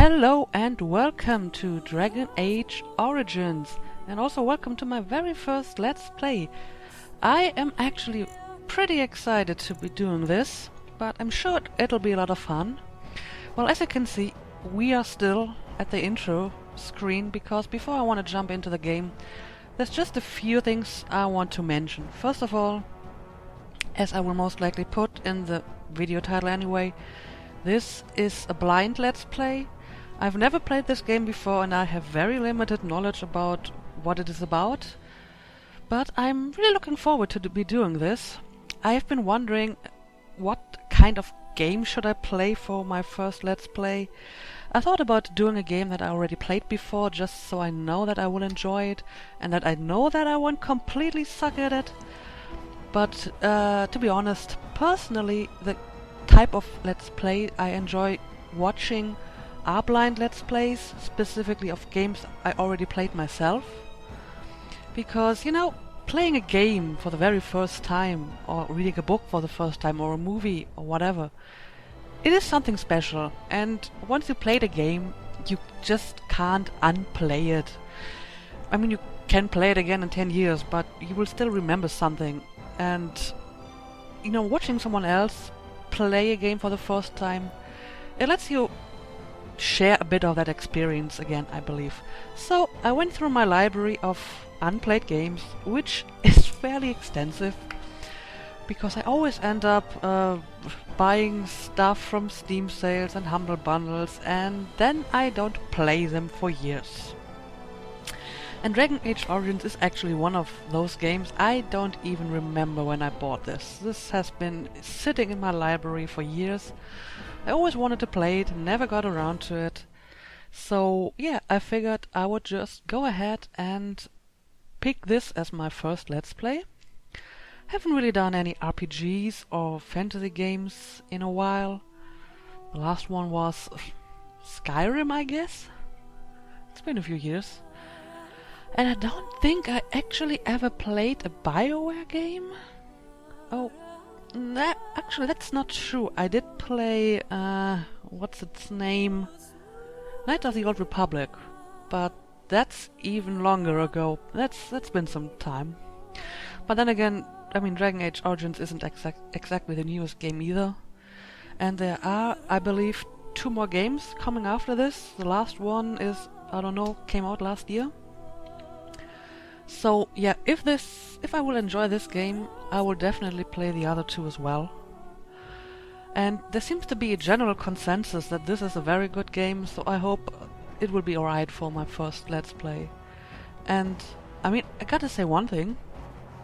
Hello and welcome to Dragon Age Origins, and also welcome to my very first Let's Play. I am actually pretty excited to be doing this, but I'm sure it'll be a lot of fun. Well, as you can see, we are still at the intro screen, because before I want to jump into the game, there's just a few things I want to mention. First of all, as I will most likely put in the video title anyway, this is a blind Let's Play. I've never played this game before and I have very limited knowledge about what it is about, but I'm really looking forward to be doing this. I have been wondering what kind of game should I play for my first Let's Play. I thought about doing a game that I already played before, just so I know that I will enjoy it and that I know that I won't completely suck at it. But to be honest, personally, the type of Let's Play I enjoy watching are blind Let's Plays, specifically of games I already played myself. Because, you know, playing a game for the very first time, or reading a book for the first time, or a movie, or whatever, it is something special, and once you play the game, you just can't unplay it. I mean, you can play it again in 10 years, but you will still remember something. And, you know, watching someone else play a game for the first time, it lets you share a bit of that experience again, I believe. So I went through my library of unplayed games, which is fairly extensive, because I always end up buying stuff from Steam sales and Humble Bundles, and then I don't play them for years. And Dragon Age Origins is actually one of those games. I don't even remember when I bought this. This has been sitting in my library for years. I always wanted to play it, never got around to it. So yeah, I figured I would just go ahead and pick this as my first Let's Play. Haven't really done any RPGs or fantasy games in a while. The last one was Skyrim, I guess? It's been a few years. And I don't think I actually ever played a BioWare game. Oh, actually that's not true. I did play, what's its name? Knights of the Old Republic. But that's even longer ago. That's been some time. But then again, I mean, Dragon Age Origins isn't exactly the newest game either. And there are, I believe, 2 more games coming after this. The last one is, I don't know, came out last year. So yeah, if I will enjoy this game, I will definitely play the other 2 as well. And there seems to be a general consensus that this is a very good game, so I hope it will be alright for my first Let's Play. And I mean, I gotta say one thing: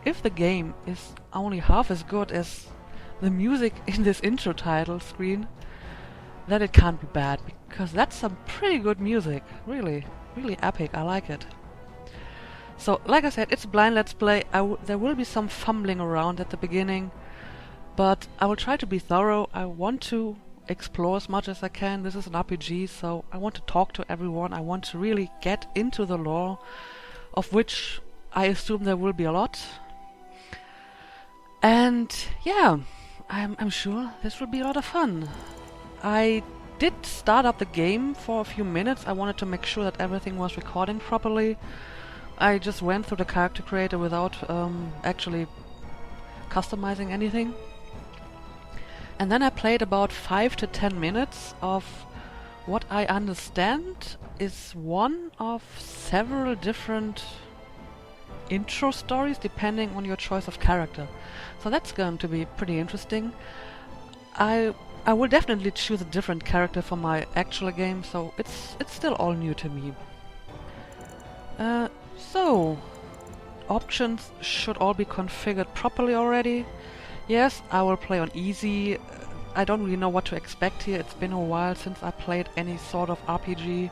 if the game is only half as good as the music in this intro title screen, then it can't be bad, because that's some pretty good music. Really, really epic. I like it. So, like I said, it's a blind Let's Play. There will be some fumbling around at the beginning, but I will try to be thorough. I want to explore as much as I can. This is an RPG, so I want to talk to everyone. I want to really get into the lore, of which I assume there will be a lot. And yeah, I'm sure this will be a lot of fun. I did start up the game for a few minutes. I wanted to make sure that everything was recording properly. I just went through the character creator without actually customizing anything. And then I played about 5 to 10 minutes of what I understand is one of several different intro stories, depending on your choice of character. So that's going to be pretty interesting. I will definitely choose a different character for my actual game, so it's still all new to me. So, options should all be configured properly already. Yes, I will play on easy. I don't really know what to expect here. It's been a while since I played any sort of RPG.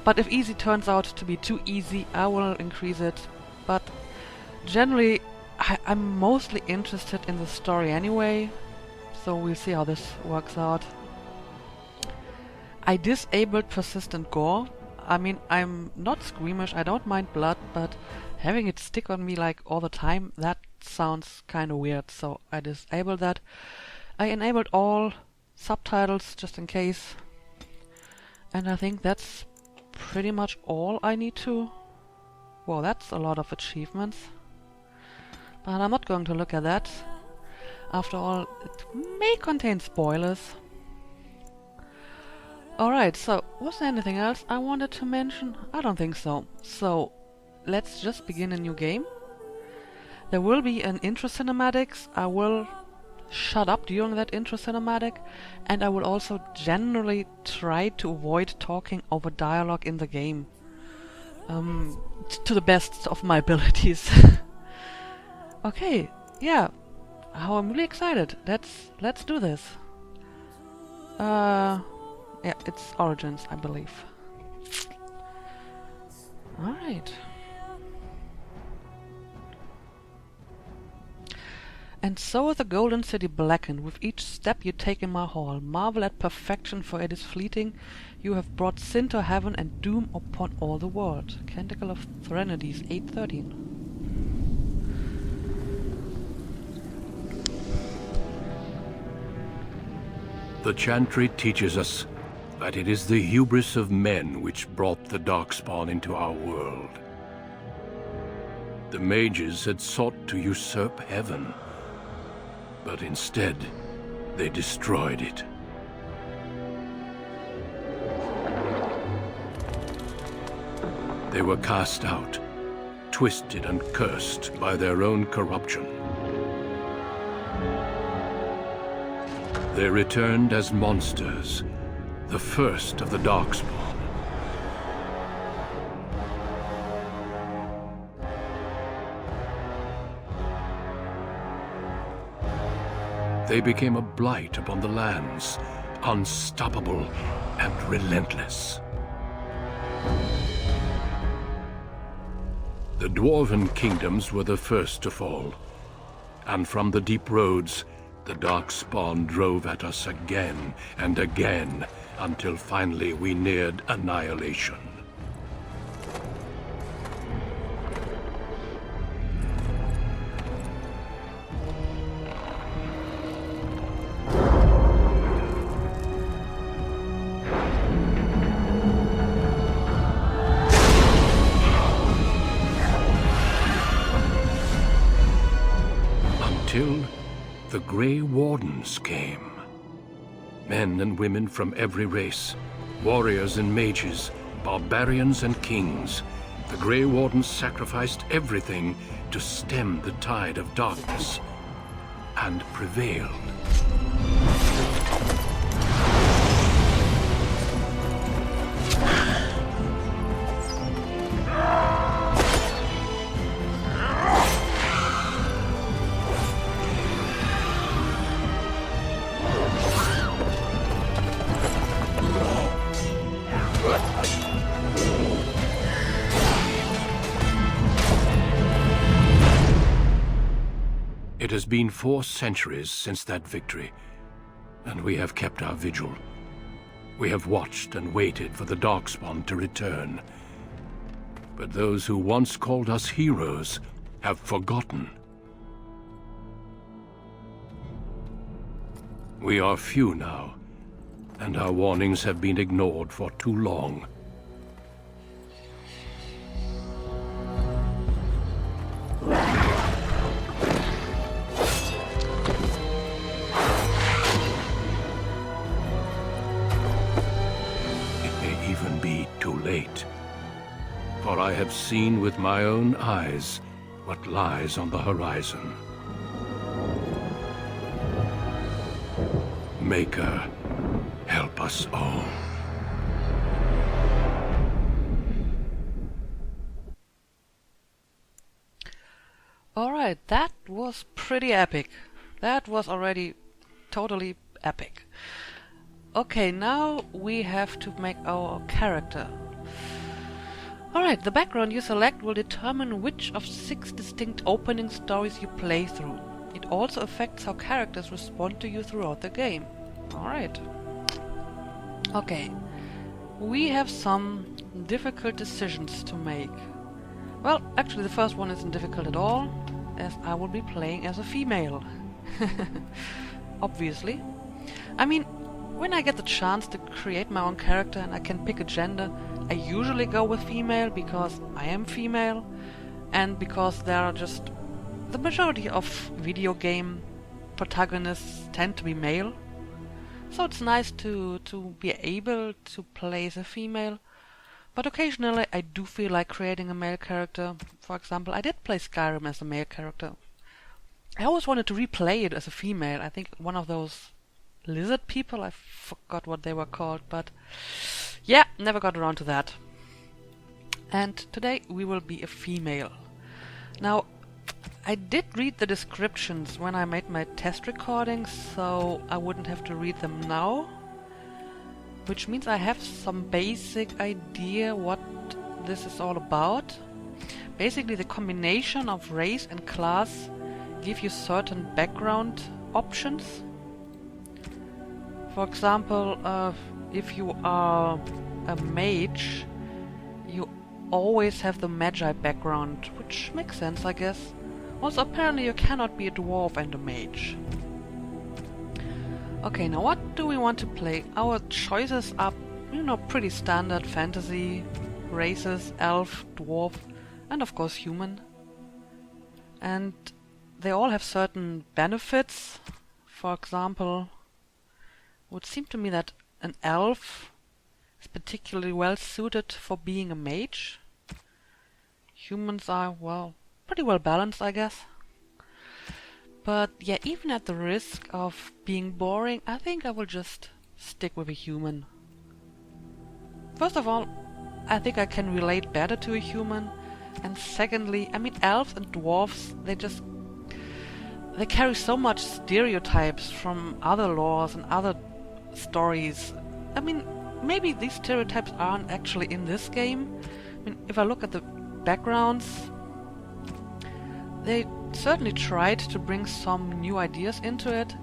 But if easy turns out to be too easy, I will increase it. But generally, I'm mostly interested in the story anyway, so we'll see how this works out. I disabled persistent gore. I mean, I'm not squeamish, I don't mind blood, but having it stick on me like all the time, that sounds kinda weird, so I disabled that. I enabled all subtitles just in case. And I think that's pretty much all I need to... Well, that's a lot of achievements. But I'm not going to look at that. After all, it may contain spoilers. Alright, so was there anything else I wanted to mention? I don't think so. So, let's just begin a new game. There will be an intro cinematics. I will shut up during that intro cinematic, and I will also generally try to avoid talking over dialogue in the game. To the best of my abilities. Okay, yeah. I'm really excited. Let's do this. Yeah, it's Origins, I believe. Alright. And so is the golden city blackened, with each step you take in my hall. Marvel at perfection, for it is fleeting. You have brought sin to heaven and doom upon all the world. Canticle of Threnodies, 8:13. The chantry teaches us that it is the hubris of men which brought the Darkspawn into our world. The mages had sought to usurp heaven, but instead they destroyed it. They were cast out, twisted and cursed by their own corruption. They returned as monsters, the first of the Darkspawn. They became a blight upon the lands, unstoppable and relentless. The Dwarven kingdoms were the first to fall, and from the deep roads, the Darkspawn drove at us again and again, until finally we neared annihilation. Until the Grey Wardens came. Men and women from every race, warriors and mages, barbarians and kings. The Grey Wardens sacrificed everything to stem the tide of darkness, and prevailed. It has been 4 centuries since that victory, and we have kept our vigil. We have watched and waited for the Darkspawn to return. But those who once called us heroes have forgotten. We are few now, and our warnings have been ignored for too long. Even be too late. For I have seen with my own eyes what lies on the horizon. Maker, help us all. Alright, that was pretty epic. That was already totally epic. Okay, now we have to make our character. Alright, the background you select will determine which of 6 distinct opening stories you play through. It also affects how characters respond to you throughout the game. Alright. Okay. We have some difficult decisions to make. Well, actually the first one isn't difficult at all, as I will be playing as a female. Obviously. I mean, when I get the chance to create my own character and I can pick a gender, I usually go with female because I am female and because there are just the majority of video game protagonists tend to be male. So it's nice to be able to play as a female. But occasionally I do feel like creating a male character. For example, I did play Skyrim as a male character. I always wanted to replay it as a female. I think one of those lizard people, I forgot what they were called, but yeah, never got around to that. And today we will be a female. Now, I did read the descriptions when I made my test recordings, so I wouldn't have to read them now. Which means I have some basic idea what this is all about. Basically, the combination of race and class give you certain background options. For example, if you are a mage, you always have the magi background, which makes sense, I guess. Also, apparently you cannot be a dwarf and a mage. Okay, now what do we want to play? Our choices are, pretty standard fantasy races: elf, dwarf, and of course human. And they all have certain benefits. For example, it would seem to me that an elf is particularly well suited for being a mage. Humans are, well, pretty well balanced, I guess. But yeah, even at the risk of being boring, I think I will just stick with a human. First of all, I think I can relate better to a human. And secondly, elves and dwarfs, they carry so much stereotypes from other lores and other stories. Maybe these stereotypes aren't actually in this game. If I look at the backgrounds, they certainly tried to bring some new ideas into it,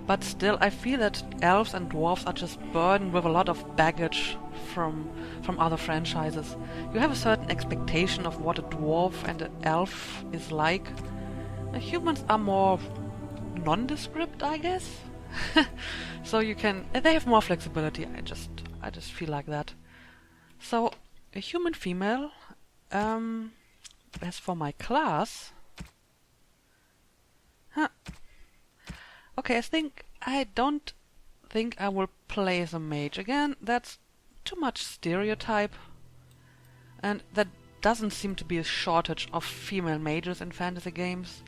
but still I feel that elves and dwarves are just burdened with a lot of baggage from other franchises. You have a certain expectation of what a dwarf and an elf is like. Humans are more nondescript, I guess. So they have more flexibility. I just feel like that. So a human female. As for my class, okay, I don't think I will play as a mage. Again, that's too much stereotype, and that doesn't seem to be a shortage of female mages in fantasy games.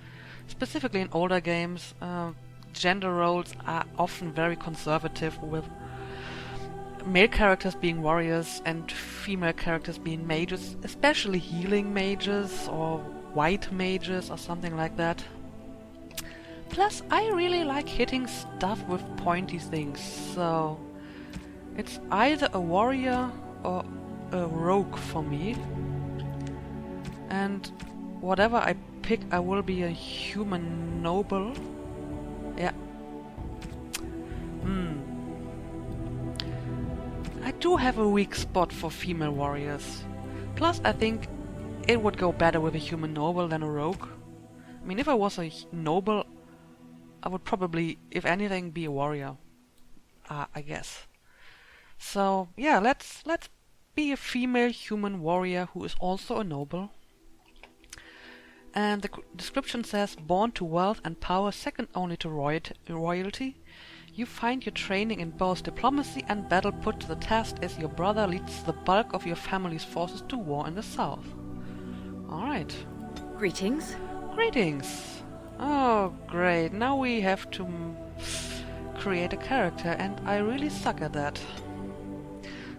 Specifically in older games, gender roles are often very conservative, with male characters being warriors and female characters being mages, especially healing mages or white mages or something like that. Plus, I really like hitting stuff with pointy things, so it's either a warrior or a rogue for me. And whatever I pick, I will be a human noble. Yeah. I do have a weak spot for female warriors. Plus, I think it would go better with a human noble than a rogue. If I was a noble, I would probably, if anything, be a warrior. I guess. So, yeah, let's be a female human warrior who is also a noble. And the description says, born to wealth and power, second only to royalty. You find your training in both diplomacy and battle put to the test as your brother leads the bulk of your family's forces to war in the south. Alright. Greetings. Greetings. Oh, great. Now we have to create a character, and I really suck at that.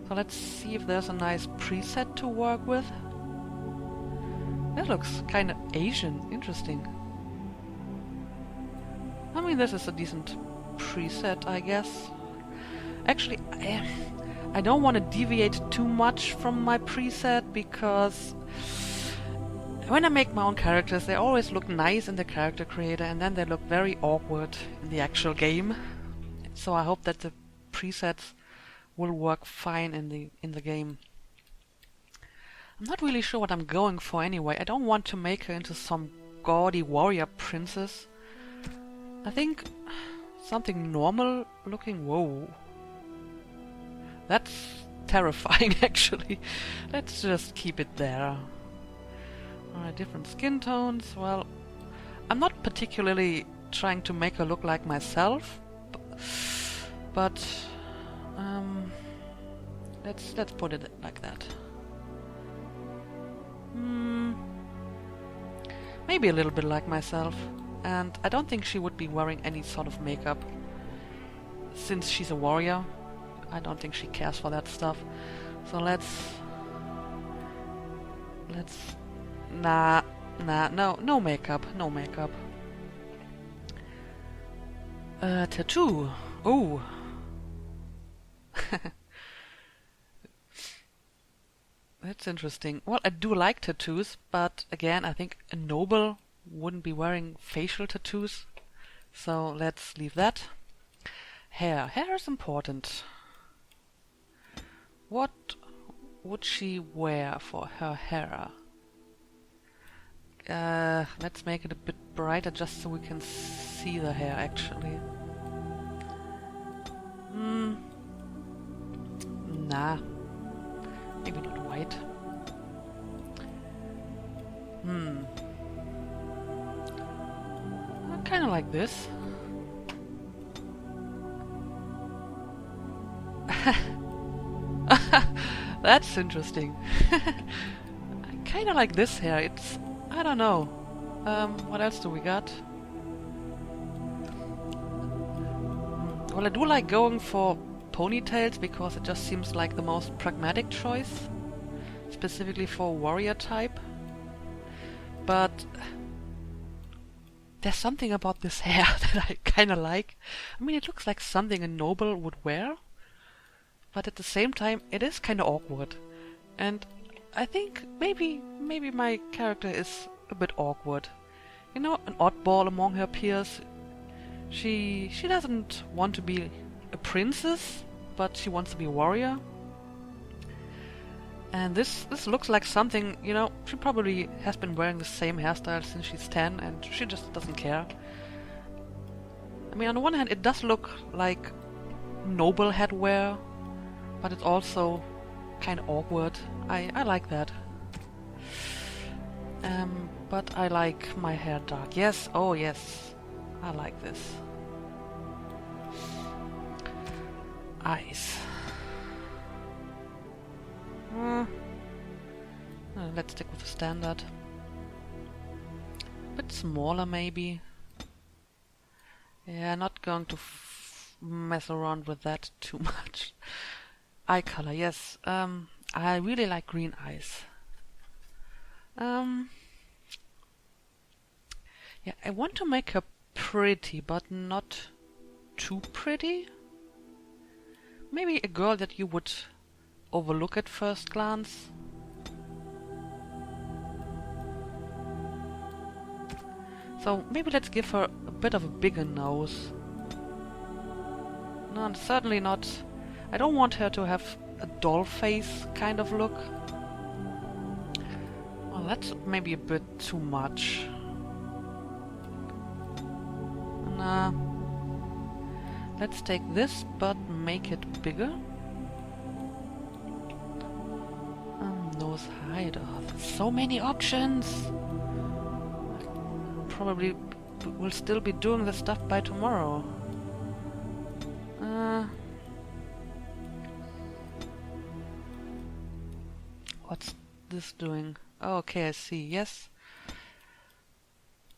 So let's see if there's a nice preset to work with. That looks kind of Asian. Interesting. This is a decent preset, I guess. Actually, I don't want to deviate too much from my preset, because when I make my own characters, they always look nice in the character creator, and then they look very awkward in the actual game. So I hope that the presets will work fine in the game. I'm not really sure what I'm going for anyway. I don't want to make her into some gaudy warrior princess. I think something normal looking. Whoa. That's terrifying, actually. Let's just keep it there. Alright, different skin tones. Well, I'm not particularly trying to make her look like myself, but let's put it like that. Maybe a little bit like myself. And I don't think she would be wearing any sort of makeup. Since she's a warrior, I don't think she cares for that stuff. So let's... Nah, no makeup, no makeup. Tattoo. Oh. That's interesting. Well, I do like tattoos, but again, I think a noble wouldn't be wearing facial tattoos. So let's leave that. Hair. Hair is important. What would she wear for her hair? Let's make it a bit brighter just so we can see the hair actually. Nah. Maybe not white. Kind of like this. That's interesting. I kind of like this hair. It's... I don't know. What else do we got? Well, I do like going for ponytails because it just seems like the most pragmatic choice. Specifically for warrior type. But... there's something about this hair that I kind of like. I mean, it looks like something a noble would wear. But at the same time, it is kind of awkward. And I think maybe my character is a bit awkward. You know, an oddball among her peers. She doesn't want to be a princess, but she wants to be a warrior. And this looks like something, you know, she probably has been wearing the same hairstyle since she's 10 and she just doesn't care. I mean, on the one hand, it does look like noble headwear, but it's also kind of awkward. I like that. But I like my hair dark. Yes, oh yes, I like this. Eyes. Let's stick with the standard. A bit smaller maybe. Yeah, not going to mess around with that too much. Eye color, yes. I really like green eyes. Yeah, I want to make her pretty, but not too pretty. Maybe a girl that you would overlook at first glance. So maybe let's give her a bit of a bigger nose. No, certainly not. I don't want her to have a doll face kind of look. Well, that's maybe a bit too much. Nah. Let's take this, but make it bigger. Nose height. Oh, there's so many options. Probably will still be doing this stuff by tomorrow. What's this doing? Oh, okay, I see. Yes.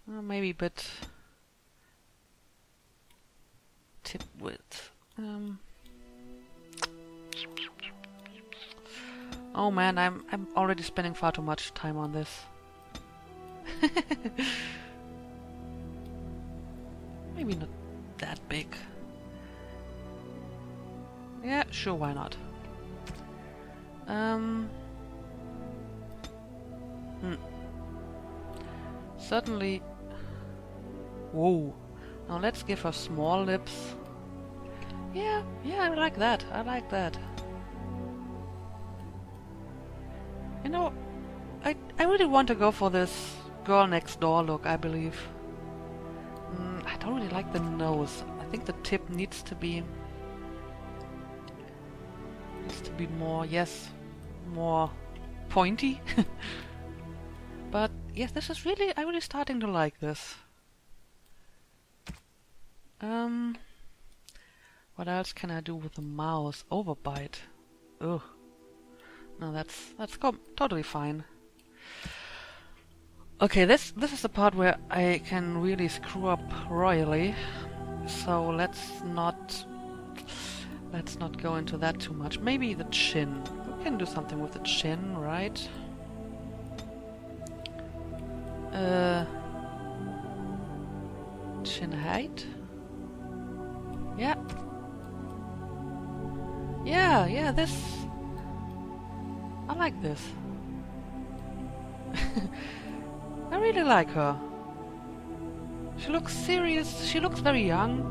Maybe a bit tip width. Oh man, I'm already spending far too much time on this. Maybe not that big. Yeah, sure, why not? Certainly. Whoa. Now let's give her small lips. Yeah, I like that. I like that. You know, I really want to go for this girl next door look, I believe. I don't really like the nose. I think the tip needs to be be more, yes, more pointy. But yes, this is really, I'm really starting to like this. What else can I do with the mouse? Overbite. Ugh. No, that's totally fine. Okay, this is the part where I can really screw up royally. So let's not go into that too much. Maybe the chin. We can do something with the chin, right? Chin height? Yeah. Yeah, this... I like this. I really like her. She looks serious, she looks very young,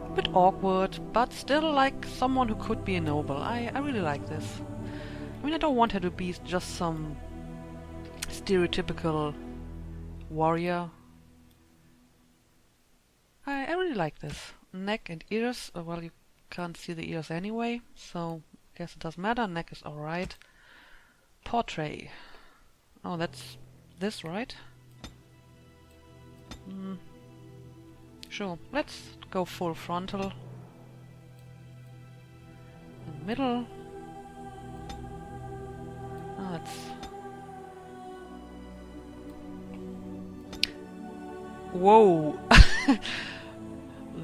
a bit awkward, but still like someone who could be a noble. I really like this. I mean, I don't want her to be just some stereotypical warrior. I really like this. Neck and ears, well, you can't see the ears anyway, so I guess it doesn't matter. Neck is alright. Portrait. Oh, that's this, right? Sure, let's go full frontal. In middle. Oh, that's... Whoa!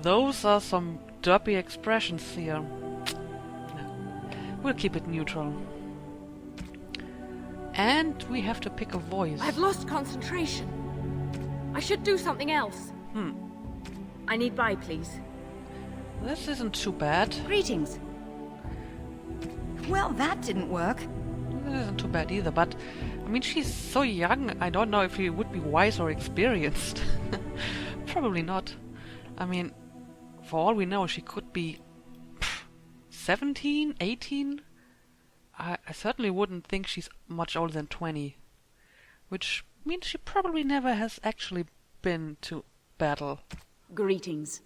Those are some derpy expressions here. We'll keep it neutral. And we have to pick a voice. I've lost concentration. I should do something else. I need buy, please. This isn't too bad. Greetings. Well, that didn't work. This isn't too bad either, but I mean, she's so young, I don't know if she would be wise or experienced. Probably not. I mean, for all we know, she could be 17, 18? I certainly wouldn't think she's much older than 20. Which means she probably never has actually been to battle. Greetings.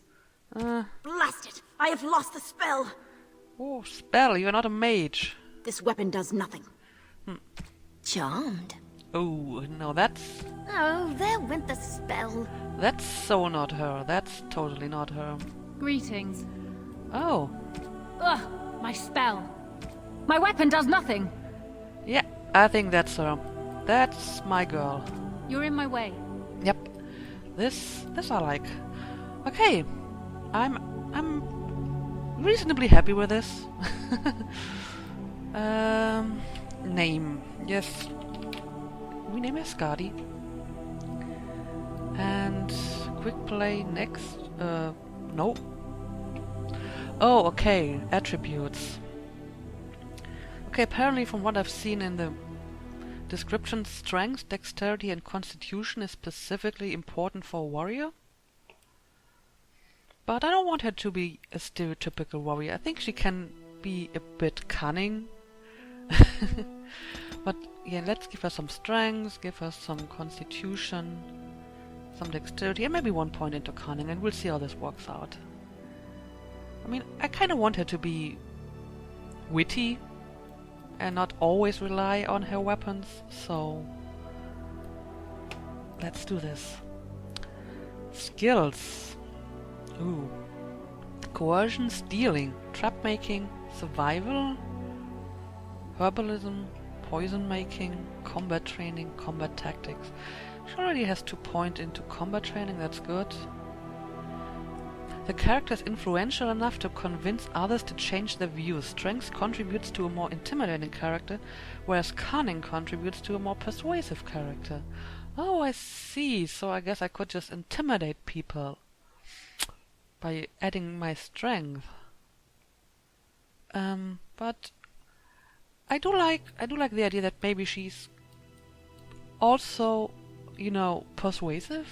Blast it! I have lost the spell! Oh, spell, you're not a mage. This weapon does nothing. Charmed. Oh, no, that's... Oh, there went the spell. That's so not her. That's totally not her. Greetings. Oh. Ugh, my spell. My weapon does nothing. Yeah, I think that's her. That's my girl. You're in my way. Yep. This I like. Okay. I'm reasonably happy with this. Name. Yes. We name her Skadi. And quick play next. No. Oh, okay. Attributes. Okay, apparently from what I've seen in the description, strength, dexterity and constitution is specifically important for a warrior. But I don't want her to be a stereotypical warrior. I think she can be a bit cunning. But yeah, let's give her some strength, give her some constitution, some dexterity, and maybe 1 point into cunning, and we'll see how this works out. I mean, I kind of want her to be witty and not always rely on her weapons, so let's do this. Skills. Ooh. Coercion, stealing, trap making, survival, herbalism, poison making, combat training, combat tactics. She already has 2 points into combat training, that's good. The character is influential enough to convince others to change their views. Strength contributes to a more intimidating character, whereas cunning contributes to a more persuasive character. Oh, I see. So I guess I could just intimidate people by adding my strength. But I do like the idea that maybe she's also, you know, persuasive.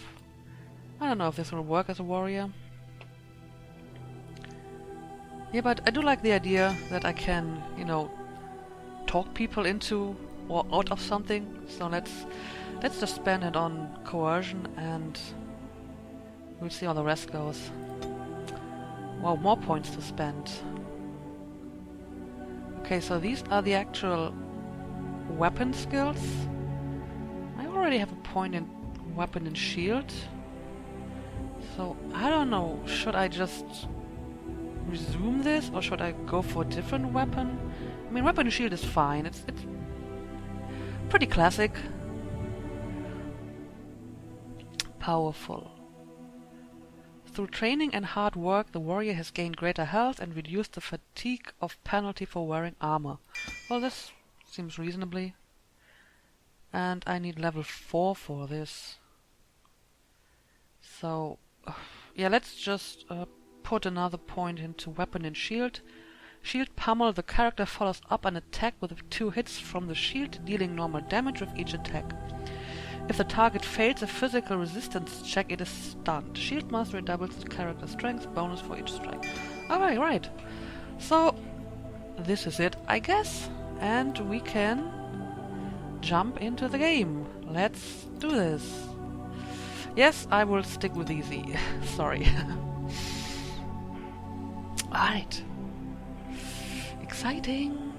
I don't know if this will work as a warrior. Yeah, but I do like the idea that I can, you know, talk people into or out of something. So let's just spend it on coercion and we'll see how the rest goes. Wow, more points to spend. Okay, so these are the actual weapon skills. I already have a point in weapon and shield. So, I don't know, should I just resume this or should I go for a different weapon? I mean, weapon and shield is fine. It's pretty classic. Powerful. Through training and hard work, the warrior has gained greater health and reduced the fatigue of penalty for wearing armor. Well, this seems reasonably. And I need level 4 for this. So, yeah, let's just put another point into weapon and shield. Shield pummel. The character follows up an attack with 2 hits from the shield, dealing normal damage with each attack. If the target fails a physical resistance check, it is stunned. Shield mastery doubles the character's strength bonus for each strike. Alright, right. So, this is it, I guess. And we can jump into the game. Let's do this. Yes, I will stick with easy. Sorry. Alright. Exciting.